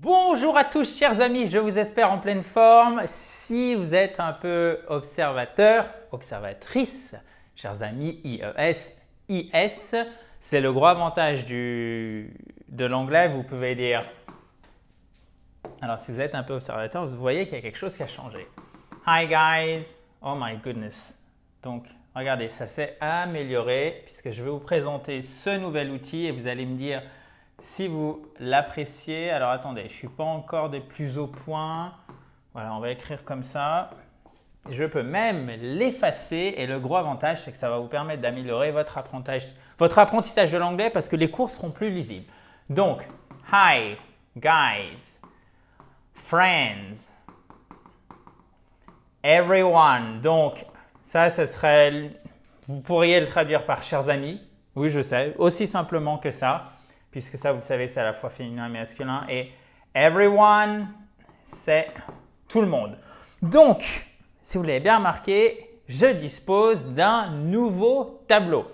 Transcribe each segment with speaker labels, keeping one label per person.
Speaker 1: Bonjour à tous chers amis, je vous espère en pleine forme. Si vous êtes un peu observateur, observatrice, chers amis IES, IS, c'est le gros avantage de l'anglais, vous pouvez dire. Alors si vous êtes un peu observateur, vous voyez qu'il y a quelque chose qui a changé. Hi guys, oh my goodness. Donc regardez, ça s'est amélioré puisque je vais vous présenter ce nouvel outil et vous allez me dire si vous l'appréciez. Alors attendez, je ne suis pas encore des plus au point. Voilà, on va écrire comme ça. Je peux même l'effacer et le gros avantage, c'est que ça va vous permettre d'améliorer votre apprentissage de l'anglais parce que les cours seront plus lisibles. Donc, hi, guys, friends, everyone. Donc, ça serait, vous pourriez le traduire par chers amis. Oui, je sais, aussi simplement que ça. Puisque ça, vous savez, c'est à la fois féminin et masculin. Et everyone, c'est tout le monde. Donc, si vous l'avez bien remarqué, je dispose d'un nouveau tableau.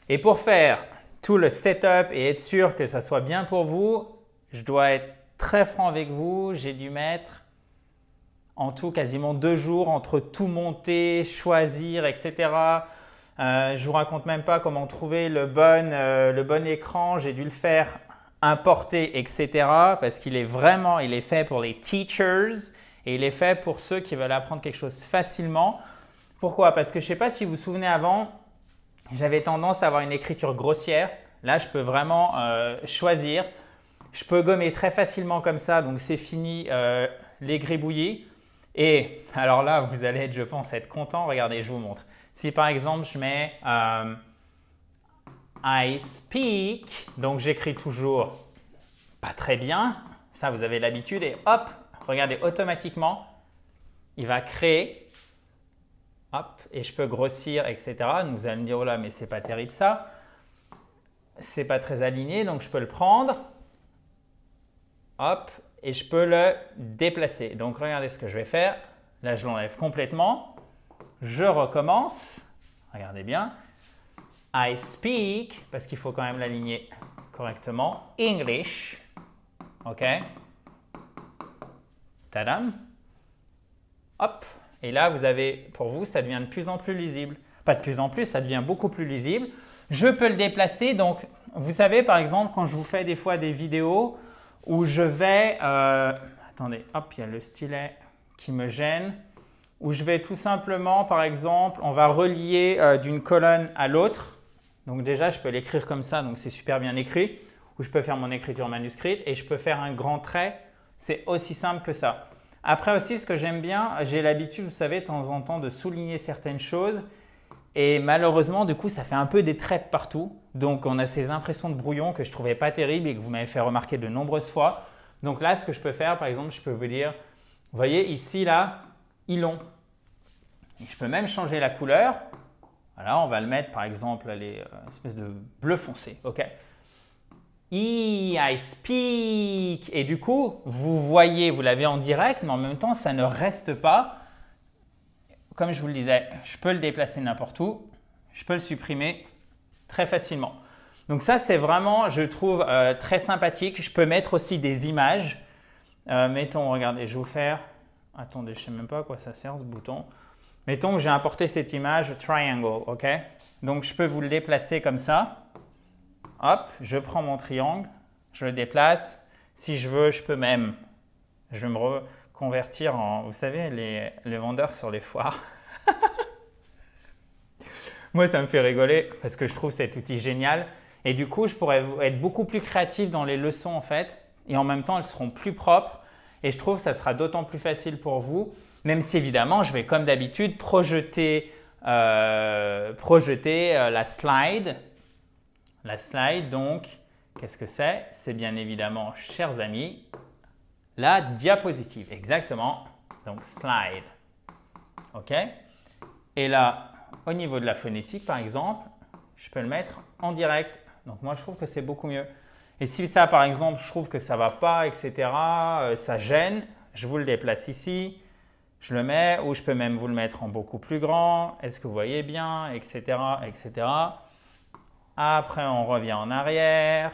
Speaker 1: Et pour faire tout le setup et être sûr que ça soit bien pour vous, je dois être très franc avec vous. J'ai dû mettre en tout quasiment 2 jours entre tout monter, choisir, etc. Je ne vous raconte même pas comment trouver le bon écran. J'ai dû le faire importer, etc. Parce qu'il est vraiment, il est fait pour les teachers et il est fait pour ceux qui veulent apprendre quelque chose facilement. Pourquoi? Parce que je ne sais pas si vous vous souvenez avant, j'avais tendance à avoir une écriture grossière. Là, je peux vraiment choisir. Je peux gommer très facilement comme ça, donc c'est fini les gribouillis. Et alors là, vous allez, je pense, être content. Regardez, je vous montre. Si par exemple, je mets I speak, donc j'écris toujours pas très bien, ça vous avez l'habitude, et hop, regardez, automatiquement, il va créer, hop, et je peux grossir, etc. Donc vous allez me dire, oh là, mais c'est pas terrible ça, c'est pas très aligné, donc je peux le prendre, hop, et je peux le déplacer. Donc regardez ce que je vais faire, là je l'enlève complètement. Je recommence, regardez bien, I speak, parce qu'il faut quand même l'aligner correctement, English, ok, tadam, hop, et là vous avez, pour vous, ça devient de plus en plus lisible, pas de plus en plus, ça devient beaucoup plus lisible. Je peux le déplacer, donc vous savez par exemple quand je vous fais des fois des vidéos où je vais, attendez, hop, il y a le stylet qui me gêne, où je vais tout simplement, par exemple, on va relier d'une colonne à l'autre. Donc déjà, je peux l'écrire comme ça, donc c'est super bien écrit. Ou je peux faire mon écriture manuscrite et je peux faire un grand trait. C'est aussi simple que ça. Après aussi, ce que j'aime bien, j'ai l'habitude, vous savez, de temps en temps, de souligner certaines choses. Et malheureusement, du coup, ça fait un peu des traits partout. Donc, on a ces impressions de brouillon que je ne trouvais pas terribles et que vous m'avez fait remarquer de nombreuses fois. Donc là, ce que je peux faire, par exemple, je peux vous dire, vous voyez ici, là, ils l'ont. Je peux même changer la couleur. Voilà, on va le mettre par exemple à l'espèce de bleu foncé. Ok. I speak. Et du coup, vous voyez, vous l'avez en direct, mais en même temps, ça ne reste pas. Comme je vous le disais, je peux le déplacer n'importe où. Je peux le supprimer très facilement. Donc ça, c'est vraiment, je trouve, très sympathique. Je peux mettre aussi des images. Mettons, regardez, je vais vous faire. Attendez, je ne sais même pas à quoi ça sert ce bouton. Mettons que j'ai importé cette image triangle, ok? Donc, je peux vous le déplacer comme ça. Hop, je prends mon triangle, je le déplace. Si je veux, je peux même, je vais me reconvertir en, vous savez, les vendeurs sur les foires. Moi, ça me fait rigoler parce que je trouve cet outil génial. Et du coup, je pourrais être beaucoup plus créatif dans les leçons, en fait. Et en même temps, elles seront plus propres. Et je trouve que ça sera d'autant plus facile pour vous, même si évidemment, je vais comme d'habitude projeter la slide. La slide, donc, qu'est-ce que c'est? C'est bien évidemment, chers amis, la diapositive. Exactement. Donc, slide. OK? Et là, au niveau de la phonétique, par exemple, je peux le mettre en direct. Donc, moi, je trouve que c'est beaucoup mieux. Et si ça, par exemple, je trouve que ça ne va pas, etc., ça gêne, je vous le déplace ici, je le mets, ou je peux même vous le mettre en beaucoup plus grand. Est-ce que vous voyez bien, etc., etc. Après, on revient en arrière.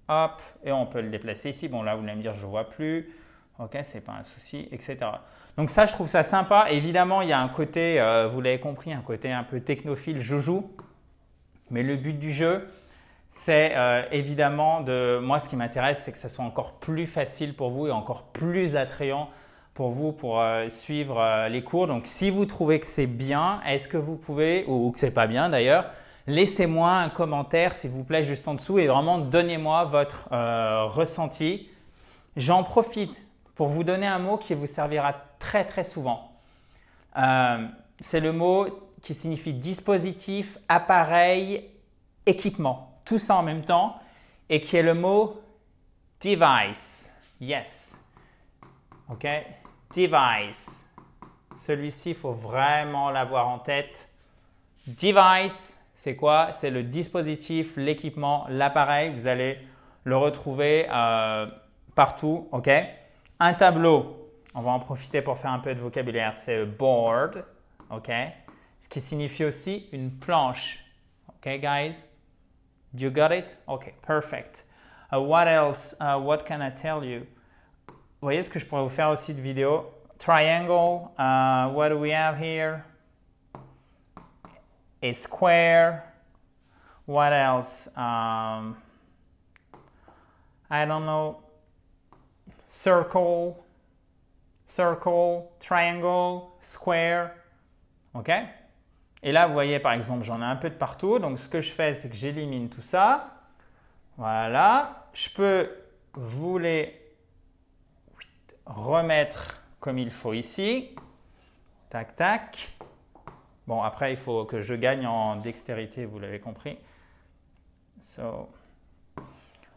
Speaker 1: hop, et on peut le déplacer ici. Bon, là, vous allez me dire, je ne vois plus. Ok, c'est pas un souci, etc. Donc ça, je trouve ça sympa. Évidemment, il y a un côté, vous l'avez compris, un côté un peu technophile, joujou. Mais le but du jeu, c'est évidemment moi, ce qui m'intéresse, c'est que ça soit encore plus facile pour vous et encore plus attrayant pour vous pour suivre les cours. Donc, si vous trouvez que c'est bien, est-ce que vous pouvez, ou que c'est pas bien d'ailleurs, laissez-moi un commentaire, s'il vous plaît, juste en dessous et vraiment donnez-moi votre ressenti. J'en profite pour vous donner un mot qui vous servira très très souvent. C'est le mot qui signifie dispositif, appareil, équipement. Tout ça en même temps et qui est le mot device. Yes. OK? Device. Celui-ci, il faut vraiment l'avoir en tête. Device, c'est quoi? C'est le dispositif, l'équipement, l'appareil. Vous allez le retrouver partout. OK? Un tableau, on va en profiter pour faire un peu de vocabulaire, c'est a board. OK? Ce qui signifie aussi une planche. OK, guys? You got it? OK, perfect. What else? What can I tell you? Vous voyez ce que je pourrais vous faire aussi de vidéo? Triangle. What do we have here? A square. What else? I don't know. Circle. Circle. Triangle. Square. OK? Et là, vous voyez, par exemple, j'en ai un peu de partout. Donc, ce que je fais, c'est que j'élimine tout ça. Voilà. Je peux vous les remettre comme il faut ici. Tac, tac. Bon, après, il faut que je gagne en dextérité, vous l'avez compris. So,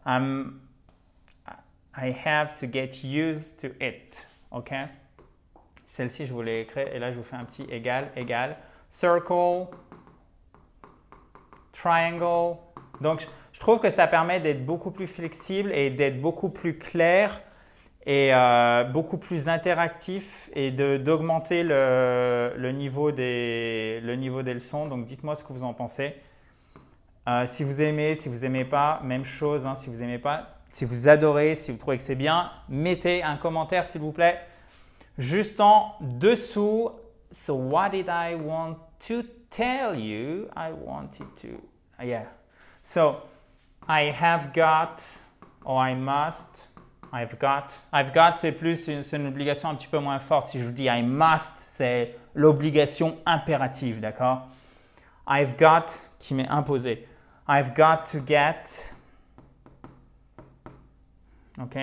Speaker 1: I have to get used to it. OK? Celle-ci, je vous l'ai écrit. Et là, je vous fais un petit égal, égal. Circle, triangle. Donc, je trouve que ça permet d'être beaucoup plus flexible et d'être beaucoup plus clair et beaucoup plus interactif et d'augmenter le niveau des leçons. Donc, dites-moi ce que vous en pensez. Si vous aimez, si vous n'aimez pas, même chose. Hein, si vous n'aimez pas, si vous adorez, si vous trouvez que c'est bien, mettez un commentaire, s'il vous plaît, juste en dessous. So what did I want to tell you? I wanted to, yeah. So I have got, or I must, I've got. I've got, c'est plus une obligation un petit peu moins forte. Si je vous dis I must, c'est l'obligation impérative, d'accord? I've got qui m'est imposé. I've got to get. OK?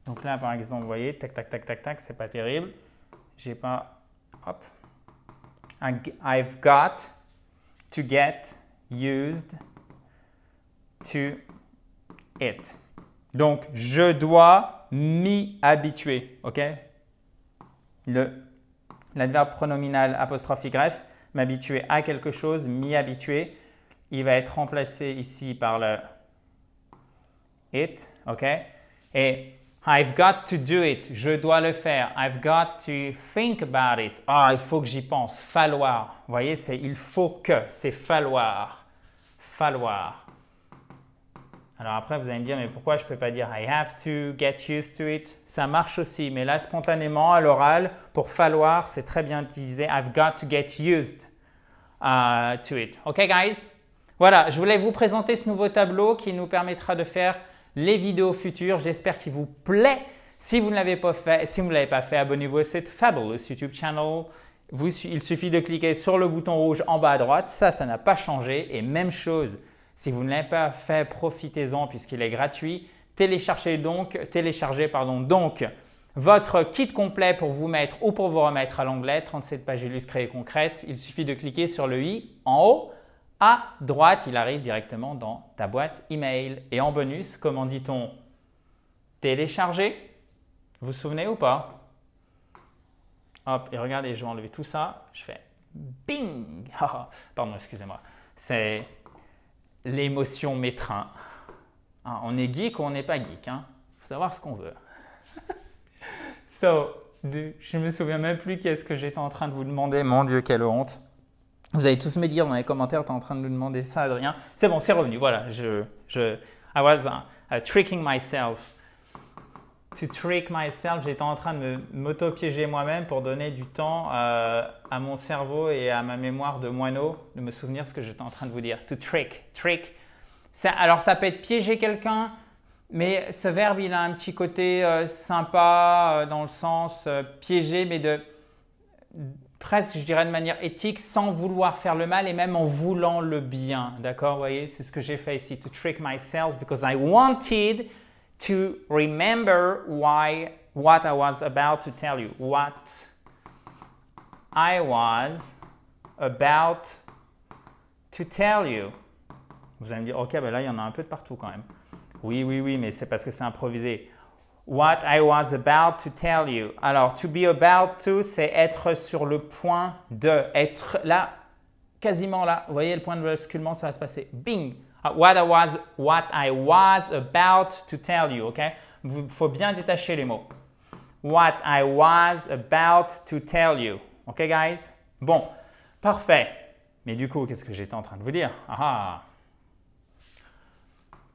Speaker 1: Donc là, par exemple, vous voyez, tac, tac, tac, tac, tac, c'est pas terrible. J'ai pas. Hop. I've got to get used to it. Donc, je dois m'y habituer. OK? L'adverbe pronominal apostrophe Y, m'habituer à quelque chose, m'y habituer, il va être remplacé ici par le it. OK? Et I've got to do it. Je dois le faire. I've got to think about it. Ah, il faut que j'y pense. Falloir. Vous voyez, c'est il faut que. C'est falloir. Falloir. Alors après, vous allez me dire, mais pourquoi je ne peux pas dire I have to get used to it? Ça marche aussi. Mais là, spontanément, à l'oral, pour falloir, c'est très bien utilisé. I've got to get used to it. OK, guys? Voilà, je voulais vous présenter ce nouveau tableau qui nous permettra de faire les vidéos futures. J'espère qu'il vous plaît. Si vous ne l'avez pas fait, abonnez-vous à cette fabulous YouTube channel. Il suffit de cliquer sur le bouton rouge en bas à droite. Ça n'a pas changé. Et même chose, si vous ne l'avez pas fait, profitez-en puisqu'il est gratuit. Téléchargez donc votre kit complet pour vous mettre ou pour vous remettre à l'onglet 37 pages illustrées et concrètes. Il suffit de cliquer sur le i en haut. À droite, il arrive directement dans ta boîte email. Et en bonus, comment dit-on? Télécharger. Vous vous souvenez ou pas? Hop, et regardez, je vais enlever tout ça. Je fais bing. Pardon, excusez-moi. C'est l'émotion m'étreint. Hein, on est geek ou on n'est pas geek? Hein? Faut savoir ce qu'on veut. Je ne me souviens même plus qu'est-ce que j'étais en train de vous demander. Mon Dieu, quelle honte. Vous allez tous me dire dans les commentaires, tu es en train de nous demander ça, Adrien. C'est bon, c'est revenu. Voilà, I tricking myself. To trick myself, j'étais en train de m'auto-piéger moi-même pour donner du temps à mon cerveau et à ma mémoire de moineau de me souvenir ce que j'étais en train de vous dire. To trick. Alors, ça peut être piéger quelqu'un, mais ce verbe, il a un petit côté sympa dans le sens piéger, mais presque, je dirais, de manière éthique, sans vouloir faire le mal et même en voulant le bien. D'accord? Vous voyez, c'est ce que j'ai fait ici. To trick myself because I wanted to remember what I was about to tell you. What I was about to tell you. Vous allez me dire, ok, ben là, il y en a un peu de partout quand même. Oui, mais c'est parce que c'est improvisé. What I was about to tell you. Alors, to be about to, c'est être sur le point de. Être là, quasiment là. Vous voyez le point de basculement, ça va se passer. Bing! What I was about to tell you, ok? Il faut bien détacher les mots. What I was about to tell you. Ok, guys? Bon, parfait. Mais du coup, qu'est-ce que j'étais en train de vous dire?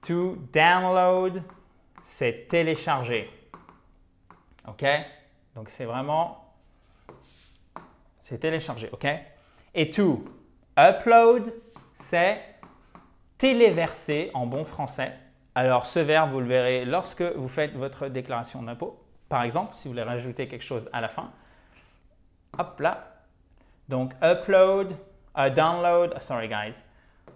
Speaker 1: To download, c'est télécharger. Ok? Donc, c'est vraiment... C'est télécharger, ok? Et to upload, c'est téléverser en bon français. Alors, ce verbe, vous le verrez lorsque vous faites votre déclaration d'impôt. Par exemple, si vous voulez rajouter quelque chose à la fin. Hop là. Donc, upload, download, sorry guys.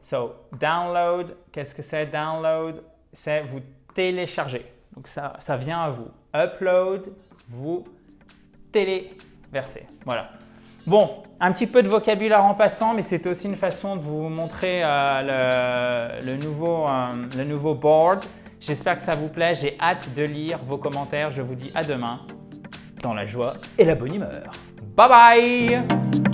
Speaker 1: So, download, qu'est-ce que c'est? Download, c'est vous télécharger. Donc, ça vient à vous. Upload, vous téléverser. Voilà. Bon, un petit peu de vocabulaire en passant, mais c'est aussi une façon de vous montrer le nouveau board. J'espère que ça vous plaît. J'ai hâte de lire vos commentaires. Je vous dis à demain dans la joie et la bonne humeur. Bye bye!